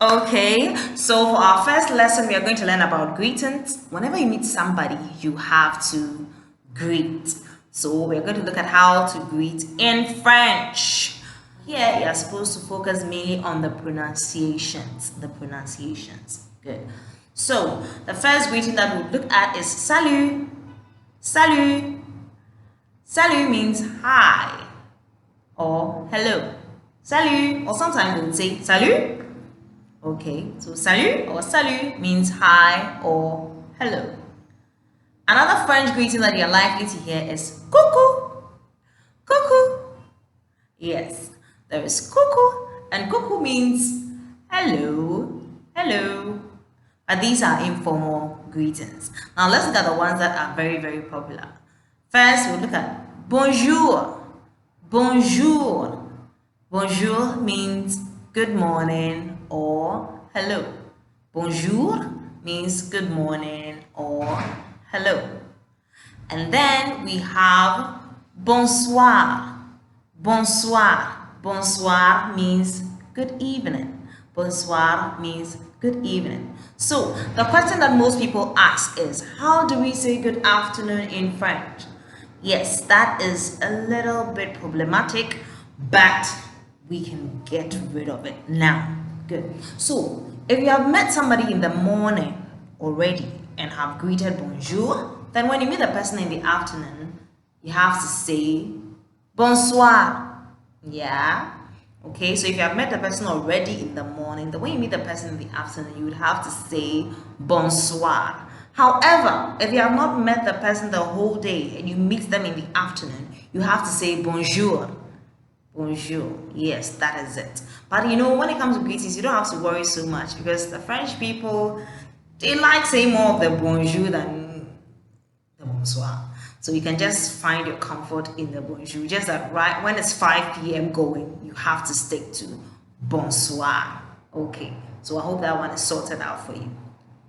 Okay, so for our first lesson, we are going to learn about greetings. Whenever you meet somebody, you have to greet. So we're going to look at how to greet in French. Here, you are supposed to focus mainly on the pronunciations. The pronunciations. Good. So the first greeting that we'll look at is Salut. Salut. Salut means hi or hello. Salut, or sometimes we'll say Salut. Okay, so salut or salut means hi or hello. Another French greeting that you're likely to hear is coucou. Coucou. Yes, there is coucou, and coucou means hello. Hello. But these are informal greetings. Now let's look at the ones that are very, very popular. First, we'll look at bonjour. Bonjour. Bonjour means good morning or hello. Bonjour means good morning or hello. And then we have bonsoir. Bonsoir. Bonsoir means good evening. Bonsoir means good evening. So the question that most people ask is, how do we say good afternoon in French? Yes, that is a little bit problematic, but we can get rid of it now. Good. So if you have met somebody in the morning already and have greeted bonjour, then when you meet the person in the afternoon, you have to say bonsoir. Yeah. Okay, so if you have met the person already in the morning, then when you meet the person in the afternoon, you would have to say bonsoir. However, if you have not met the person the whole day and you meet them in the afternoon, you have to say bonjour. Bonjour. Yes, that is it. But you know, when it comes to greetings, you don't have to worry so much because the French people, they like saying more of the bonjour than the bonsoir. So you can just find your comfort in the bonjour. Just that right when it's 5 p.m. going, you have to stick to bonsoir. Okay. So I hope that one is sorted out for you.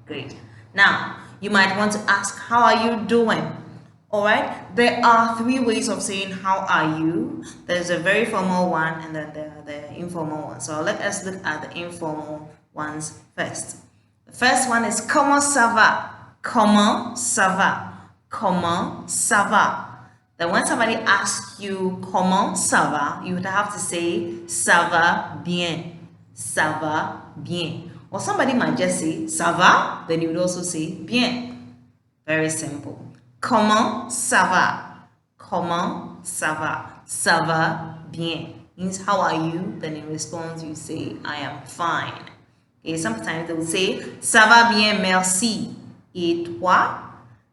Great. Now, you might want to ask, how are you doing? All right. There are three ways of saying how are you. There's a very formal one and then there are the informal one. So let us look at the informal ones first. The first one is comment ça va? Comment ça va? Comment ça va? Then when somebody asks you comment ça va, you would have to say ça va bien. Ça va bien. Or somebody might just say ça va, then you would also say bien. Very simple. Comment ça va? Comment ça va? Ça va bien. Means how are you? Then in response you say I am fine. Okay, sometimes they will say ça va bien, merci. Et toi?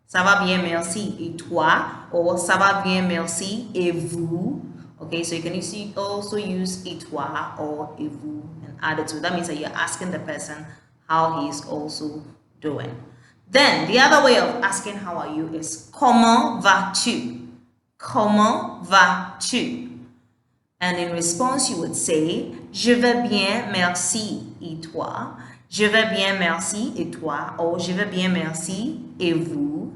Ça va bien, merci. Et toi? Or ça va bien, merci. Et vous? Okay, so you can also use et toi or et vous and add it to. That means that you're asking the person how he is also doing. Then the other way of asking how are you is comment vas-tu? Comment vas-tu? And in response you would say je vais bien, merci. Et toi? Je vais bien, merci. Et toi? Or je vais bien, merci. Et vous?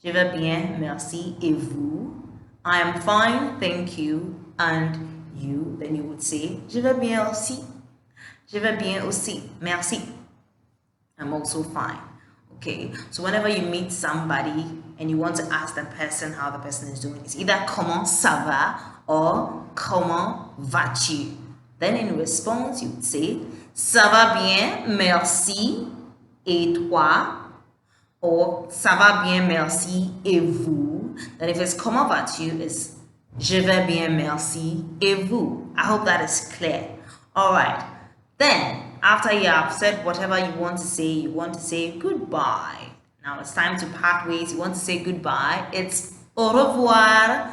Je vais bien, merci. Et vous? I am fine, thank you. And you, then you would say je vais bien aussi. Je vais bien aussi. Merci. I'm also fine. Okay, so whenever you meet somebody and you want to ask the person how the person is doing, it's either comment ça va or comment vas-tu. Then in response, you would say ça va bien, merci. Et toi? Or ça va bien, merci. Et vous? Then if it's comment vas-tu, it's je vais bien, merci. Et vous? I hope that is clear. All right. Then, after you have said whatever you want to say goodbye. Now it's time to part ways. You want to say goodbye. It's au revoir,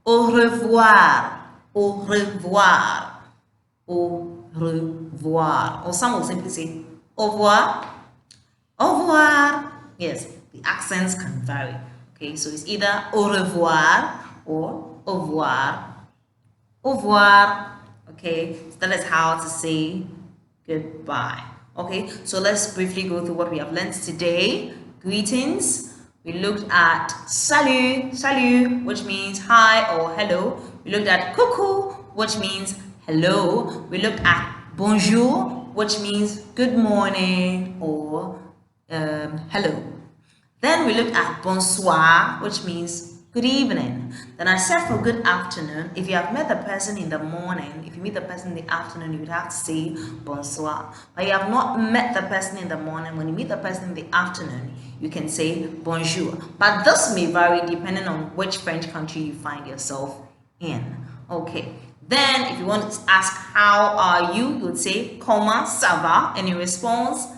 au revoir, au revoir, au revoir. Or some will simply say au revoir, au revoir. Yes, the accents can vary. Okay, so it's either au revoir or au revoir, au revoir. Okay, so that is how to say goodbye. Okay, so let's briefly go through what we have learned today. Greetings. We looked at salut, salut, which means hi or hello. We looked at coucou, which means hello. We looked at bonjour, which means good morning or hello. Then we looked at bonsoir, which means good evening. Then I said for good afternoon, if you have met the person in the morning, if you meet the person in the afternoon, you would have to say bonsoir. But you have not met the person in the morning, when you meet the person in the afternoon, you can say bonjour. But this may vary depending on which French country you find yourself in. Okay. Then if you want to ask how are you, you would say comment ça va, and in response,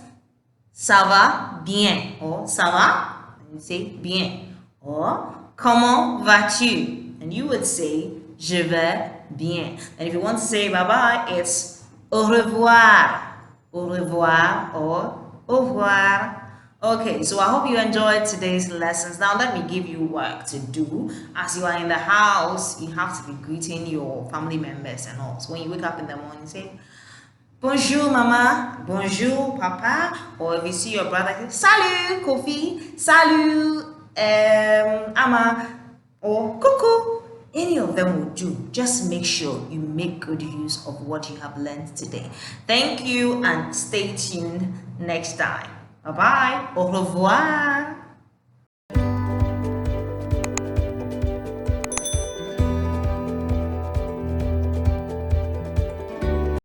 ça va bien, or ça va, and you say bien, or comment vas-tu, and you would say je vais bien. And if you want to say bye bye, it's au revoir, or au revoir. Okay, so I hope you enjoyed today's lessons. Now let me give you work to do. As you are in the house, you have to be greeting your family members and all. So when you wake up in the morning, say bonjour mama, bonjour papa, or if you see your brother, say salut Kofi, salut Ama, or coucou. Any of them will do. Just make sure you make good use of what you have learned today. Thank you and stay tuned next time. Bye bye. Au revoir.